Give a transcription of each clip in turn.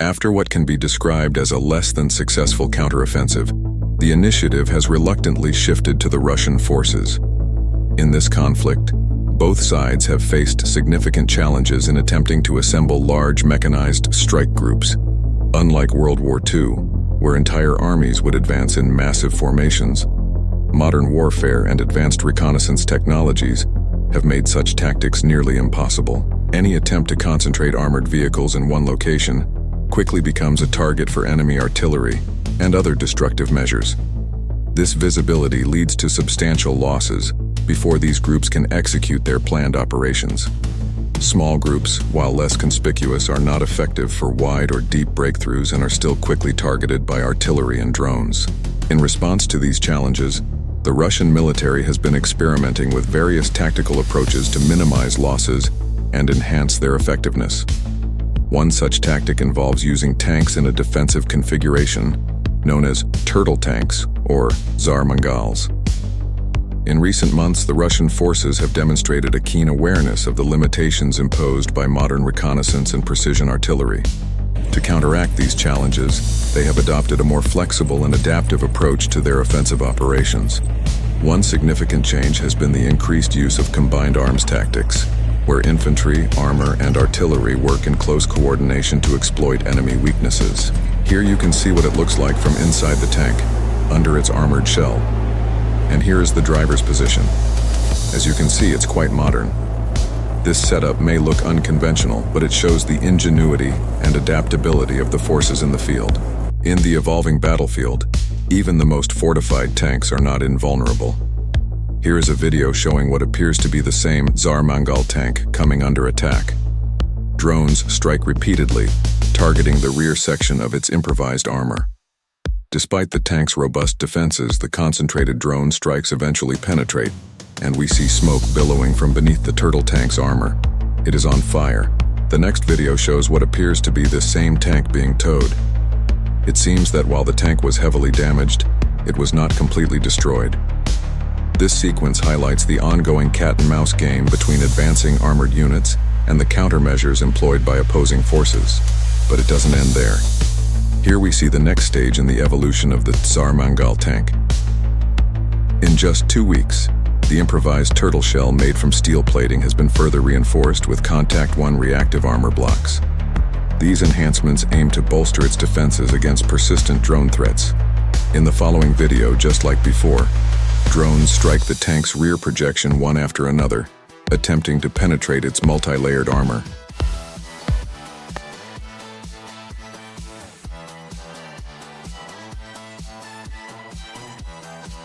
After what can be described as a less than successful counteroffensive, the initiative has reluctantly shifted to the Russian forces. In this conflict, both sides have faced significant challenges in attempting to assemble large mechanized strike groups. Unlike World War II, where entire armies would advance in massive formations, modern warfare and advanced reconnaissance technologies have made such tactics nearly impossible. Any attempt to concentrate armored vehicles in one location quickly becomes a target for enemy artillery and other destructive measures. This visibility leads to substantial losses before these groups can execute their planned operations. Small groups, while less conspicuous, are not effective for wide or deep breakthroughs and are still quickly targeted by artillery and drones. In response to these challenges, the Russian military has been experimenting with various tactical approaches to minimize losses and enhance their effectiveness. One such tactic involves using tanks in a defensive configuration, known as turtle tanks or Tsar Mongols. In recent months, the Russian forces have demonstrated a keen awareness of the limitations imposed by modern reconnaissance and precision artillery. To counteract these challenges, they have adopted a more flexible and adaptive approach to their offensive operations. One significant change has been the increased use of combined arms tactics, where infantry, armor, and artillery work in close coordination to exploit enemy weaknesses. Here you can see what it looks like from inside the tank, under its armored shell. And here is the driver's position. As you can see, it's quite modern. This setup may look unconventional, but it shows the ingenuity and adaptability of the forces in the field. In the evolving battlefield, even the most fortified tanks are not invulnerable. Here is a video showing what appears to be the same Tsar Mongol tank coming under attack. Drones strike repeatedly, targeting the rear section of its improvised armor. Despite the tank's robust defenses, the concentrated drone strikes eventually penetrate, and we see smoke billowing from beneath the turtle tank's armor. It is on fire. The next video shows what appears to be the same tank being towed. It seems that while the tank was heavily damaged, it was not completely destroyed. This sequence highlights the ongoing cat-and-mouse game between advancing armored units and the countermeasures employed by opposing forces. But it doesn't end there. Here we see the next stage in the evolution of the Tsar Mongol tank. In just 2 weeks, the improvised turtle shell made from steel plating has been further reinforced with Contact 1 reactive armor blocks. These enhancements aim to bolster its defenses against persistent drone threats. In the following video, just like before, drones strike the tank's rear projection one after another, attempting to penetrate its multi-layered armor.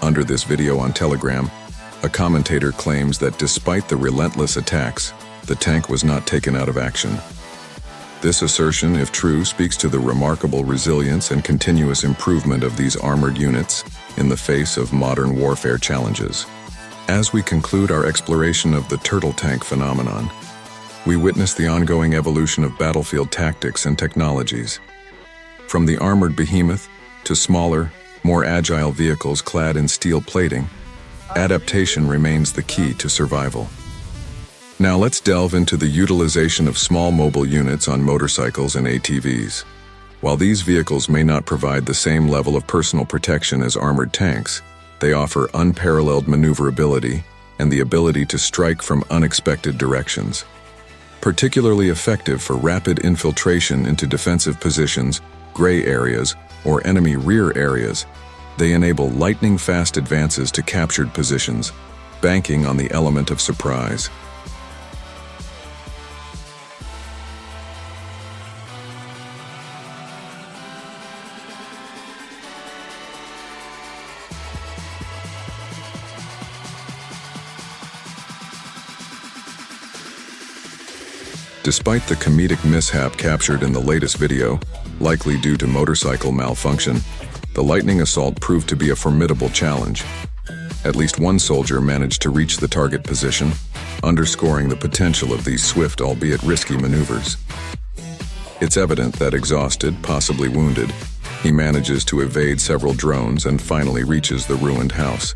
Under this video on Telegram, a commentator claims that despite the relentless attacks, the tank was not taken out of action. This assertion, if true, speaks to the remarkable resilience and continuous improvement of these armored units in the face of modern warfare challenges. As we conclude our exploration of the turtle tank phenomenon, we witness the ongoing evolution of battlefield tactics and technologies. From the armored behemoth to smaller, more agile vehicles clad in steel plating, adaptation remains the key to survival. Now let's delve into the utilization of small mobile units on motorcycles and ATVs. While these vehicles may not provide the same level of personal protection as armored tanks, they offer unparalleled maneuverability and the ability to strike from unexpected directions. Particularly effective for rapid infiltration into defensive positions, gray areas, or enemy rear areas, they enable lightning-fast advances to captured positions, banking on the element of surprise. Despite the comedic mishap captured in the latest video, likely due to motorcycle malfunction, the lightning assault proved to be a formidable challenge. At least one soldier managed to reach the target position, underscoring the potential of these swift, albeit risky maneuvers. It's evident that exhausted, possibly wounded, he manages to evade several drones and finally reaches the ruined house.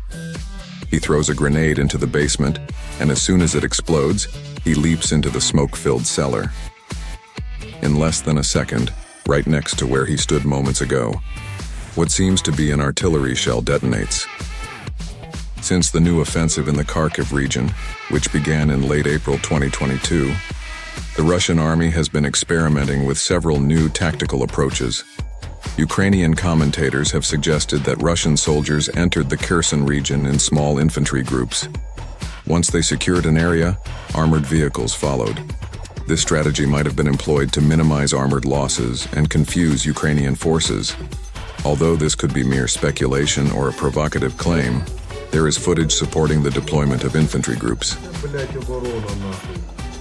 He throws a grenade into the basement, and as soon as it explodes, he leaps into the smoke-filled cellar. In less than a second, right next to where he stood moments ago. What seems to be an artillery shell detonates. Since the new offensive in the Kharkiv region, which began in late April 2022, the Russian army has been experimenting with several new tactical approaches. Ukrainian commentators have suggested that Russian soldiers entered the Kherson region in small infantry groups. Once they secured an area, armored vehicles followed. This strategy might have been employed to minimize armored losses and confuse Ukrainian forces. Although this could be mere speculation or a provocative claim, there is footage supporting the deployment of infantry groups.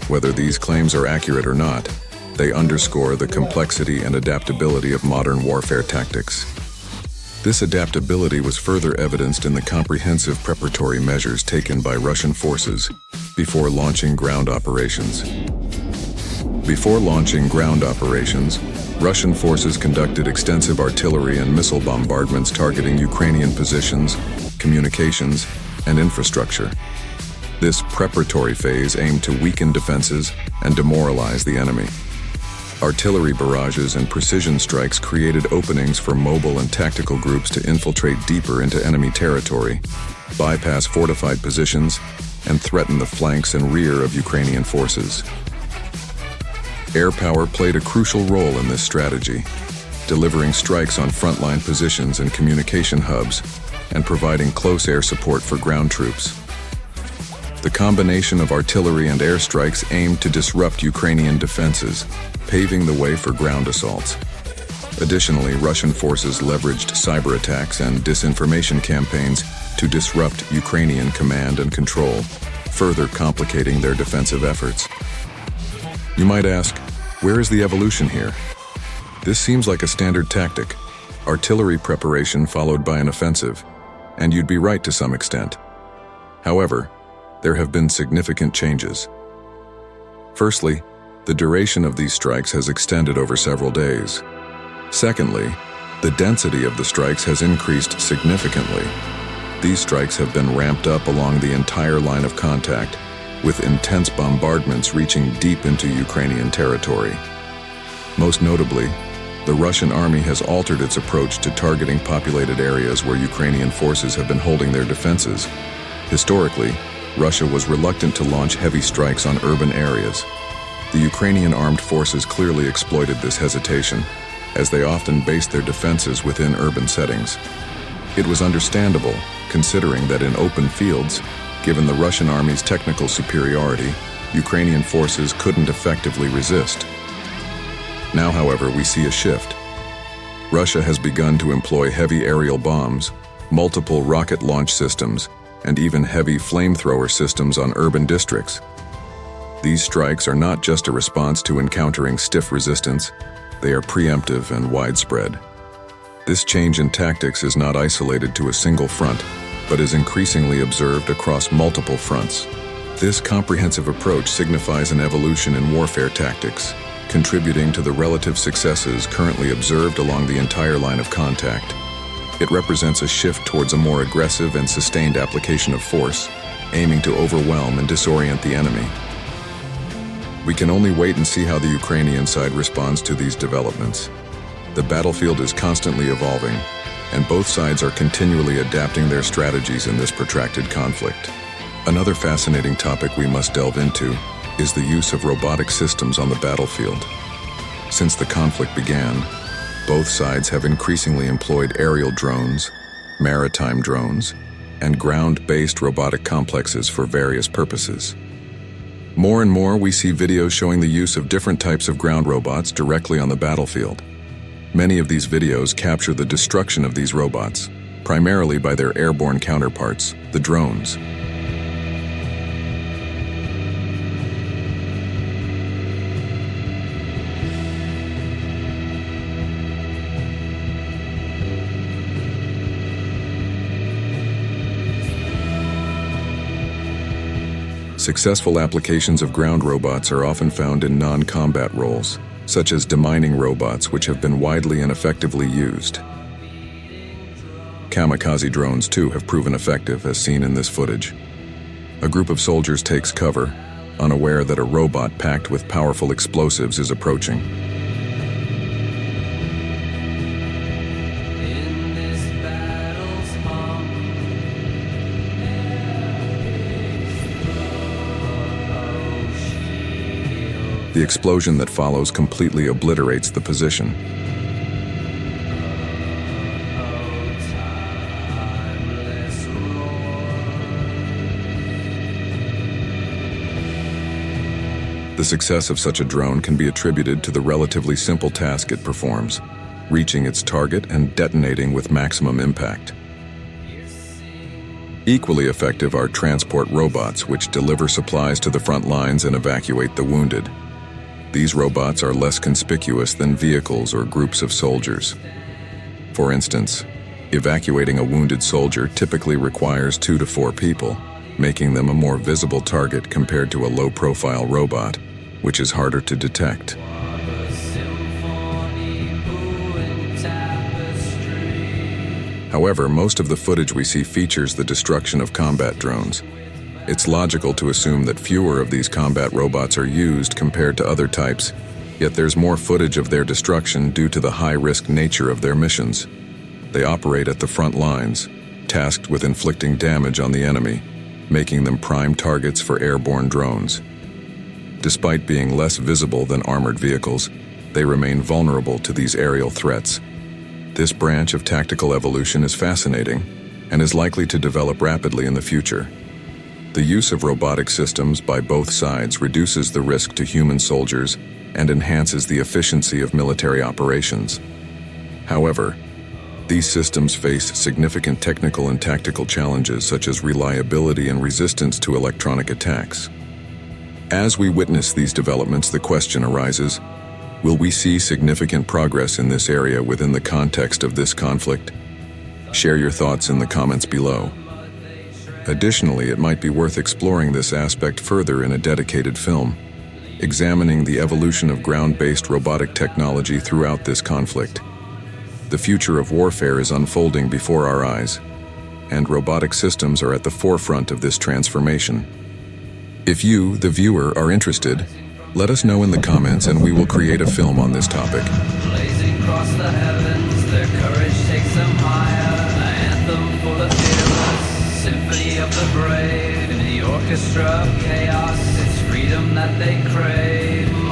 Whether these claims are accurate or not, they underscore the complexity and adaptability of modern warfare tactics. This adaptability was further evidenced in the comprehensive preparatory measures taken by Russian forces before launching ground operations. Russian forces conducted extensive artillery and missile bombardments targeting Ukrainian positions, communications, and infrastructure. This preparatory phase aimed to weaken defenses and demoralize the enemy. Artillery barrages and precision strikes created openings for mobile and tactical groups to infiltrate deeper into enemy territory, bypass fortified positions, and threaten the flanks and rear of Ukrainian forces. Air power played a crucial role in this strategy, delivering strikes on frontline positions and communication hubs, and providing close air support for ground troops. The combination of artillery and airstrikes aimed to disrupt Ukrainian defenses, paving the way for ground assaults. Additionally, Russian forces leveraged cyber attacks and disinformation campaigns to disrupt Ukrainian command and control, further complicating their defensive efforts. You might ask, where is the evolution here? This seems like a standard tactic, artillery preparation followed by an offensive, and you'd be right to some extent. However, there have been significant changes. Firstly, the duration of these strikes has extended over several days. Secondly, the density of the strikes has increased significantly. These strikes have been ramped up along the entire line of contact, with intense bombardments reaching deep into Ukrainian territory. Most notably, the Russian army has altered its approach to targeting populated areas where Ukrainian forces have been holding their defenses. Historically, Russia was reluctant to launch heavy strikes on urban areas. The Ukrainian armed forces clearly exploited this hesitation, as they often based their defenses within urban settings. It was understandable, considering that in open fields, given the Russian army's technical superiority, Ukrainian forces couldn't effectively resist. Now, however, we see a shift. Russia has begun to employ heavy aerial bombs, multiple rocket launch systems, and even heavy flamethrower systems on urban districts. These strikes are not just a response to encountering stiff resistance, they are preemptive and widespread. This change in tactics is not isolated to a single front, but is increasingly observed across multiple fronts. This comprehensive approach signifies an evolution in warfare tactics, contributing to the relative successes currently observed along the entire line of contact. It represents a shift towards a more aggressive and sustained application of force, aiming to overwhelm and disorient the enemy. We can only wait and see how the Ukrainian side responds to these developments. The battlefield is constantly evolving, and both sides are continually adapting their strategies in this protracted conflict. Another fascinating topic we must delve into is the use of robotic systems on the battlefield. Since the conflict began, both sides have increasingly employed aerial drones, maritime drones, and ground-based robotic complexes for various purposes. More and more, we see videos showing the use of different types of ground robots directly on the battlefield. Many of these videos capture the destruction of these robots, primarily by their airborne counterparts, the drones. Successful applications of ground robots are often found in non-combat roles, such as demining robots, which have been widely and effectively used. Kamikaze drones, too, have proven effective, as seen in this footage. A group of soldiers takes cover, unaware that a robot packed with powerful explosives is approaching. The explosion that follows completely obliterates the position. The success of such a drone can be attributed to the relatively simple task it performs, reaching its target and detonating with maximum impact. Equally effective are transport robots, which deliver supplies to the front lines and evacuate the wounded. These robots are less conspicuous than vehicles or groups of soldiers. For instance, evacuating a wounded soldier typically requires 2 to 4 people, making them a more visible target compared to a low-profile robot, which is harder to detect. However, most of the footage we see features the destruction of combat drones. It's logical to assume that fewer of these combat robots are used compared to other types, yet there's more footage of their destruction due to the high-risk nature of their missions. They operate at the front lines, tasked with inflicting damage on the enemy, making them prime targets for airborne drones. Despite being less visible than armored vehicles, they remain vulnerable to these aerial threats. This branch of tactical evolution is fascinating and is likely to develop rapidly in the future. The use of robotic systems by both sides reduces the risk to human soldiers and enhances the efficiency of military operations. However, these systems face significant technical and tactical challenges such as reliability and resistance to electronic attacks. As we witness these developments, the question arises, will we see significant progress in this area within the context of this conflict? Share your thoughts in the comments below. Additionally, it might be worth exploring this aspect further in a dedicated film, examining the evolution of ground-based robotic technology throughout this conflict. The future of warfare is unfolding before our eyes, and robotic systems are at the forefront of this transformation. If you, the viewer, are interested, let us know in the comments and we will create a film on this topic. Blazing across the heavens, their courage takes them higher. An anthem for the fearless, symphony of the brave. In the orchestra of chaos, it's freedom that they crave.